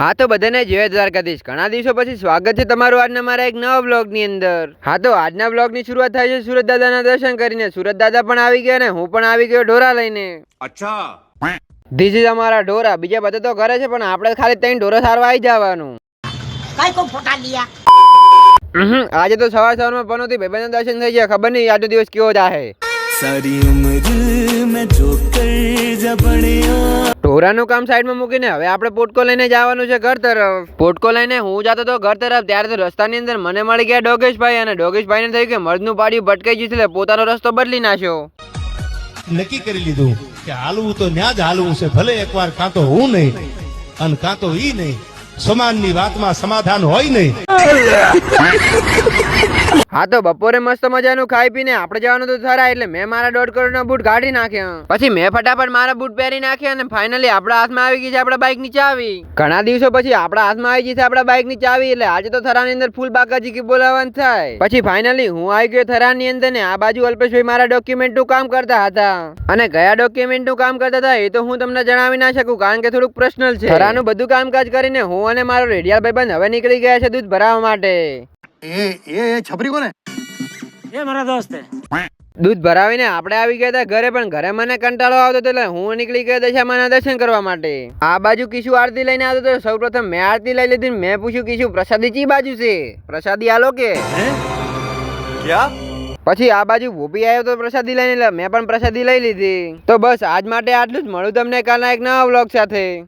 હા તો બધાને જય દ્વારકાધીશ. ઘણા દિવસો પછી સ્વાગત છે તમારું આજના મારા એક નવા બ્લોગ ની અંદર. હા તો આજના બ્લોગ ની શરૂઆત થાય છે સુરત દાદાના દર્શન કરીને. સુરત દાદા પણ આવી ગયા ને હું પણ આવી ગયો ઢોરા લઈને. અચ્છા, ધીસ ઇઝ અમારા ઢોરા. બીજા બધા તો ઘરે છે પણ આપણે ખાલી 3 ઢોરા સારવા આવી જવાનું. કાઈ કો ફોટા લિયા. આજે તો સવારમાં પનોતી ભાઈબંધના દર્શન થઈ ગયા. ખબર નહીં આજનો દિવસ કેવો જાહે. सारी उम्र मैं जो कर जबड़िया ઢોરાનું કામ સાઈડમાં મૂકીને હવે આપણે પોટકો લઈને જવાનું છે ઘર તરફ. પોટકો લઈને હું જતો તો ઘર તરફ ત્યારે તો રસ્તાની અંદર મને મળી ગયા ડોગેશભાઈ અને ડોગેશભાઈને થયું કે મર્દનું પાડ્યું ભટકાઈ ગયું એટલે પોતાનો રસ્તો બદલી નાખ્યો. નક્કી કરી લીધું કે હાલવું તો ન્યા જ હાલવું છે, ભલે એકવાર કાં તો હું નહીં અને કાં તો ઈ નહીં. સમાનની વાતમાં સમાધાન હોય નહીં. હા તો બપોરે મસ્ત મજાનું ખાઈ પીને આપણે જવાનું તો થરા એટલે મેં મારા 1.5 કરોડના બૂટ કાઢી નાખ્યા. પછી મેં ફટાફટ મારા બૂટ પહેરી નાખ્યા અને ફાઇનલી આપણા હાથમાં આવી ગઈ છે આપણા બાઇક ની ચાવી. ઘણા દિવસો પછી આપણા હાથમાં આવી ગઈ છે આપણા બાઇક ની ચાવી એટલે આજે તો થરાની અંદર ફૂલ બાકાજી કી બોલાવવાનું થાય. પછી ફાઇનલી હું આવી ગયો થરાની અંદર ને આ બાજુ અલ્પેશભાઈ મારા ડોક્યુમેન્ટ નું કામ કરતા હતા અને કયા ડોક્યુમેન્ટ નું કામ કરતા હતા એ તો હું તમને જણાવી ના શકું કારણ કે થોડુંક પર્સનલ છે. થરાનું બધું કામકાજ કરીને હું અને મારો રેડિયાલ ભાઈબંધ હવે નીકળી ગયા છે દૂધ ભરાવવા માટે. એ છપરી કોને? એ મારા દોસ્ત હે. દૂધ ભરાવીને આપણે આવી ગયા હતા ઘરે પણ ઘરે મને કંટાળો આવતો હતો એટલે હું નીકળી ગયો દશામાના દર્શન કરવા માટે. આ બાજુ કિશુ આરતી લઈને આવતો હતો. સૌ પ્રથમ મેં આરતી લઈ લીધી. મેં પૂછ્યું કિશુ પ્રસાદી ચી બાજુ છે, પ્રસાદી આલો કે. પછી આ બાજુ ભૂપી આવ્યો તો પ્રસાદી લઈને મેં પણ પ્રસાદી લઈ લીધી. તો બસ આજ માટે આટલું જ. મળું તમને કાલના એક નવા વ્લોગ સાથે.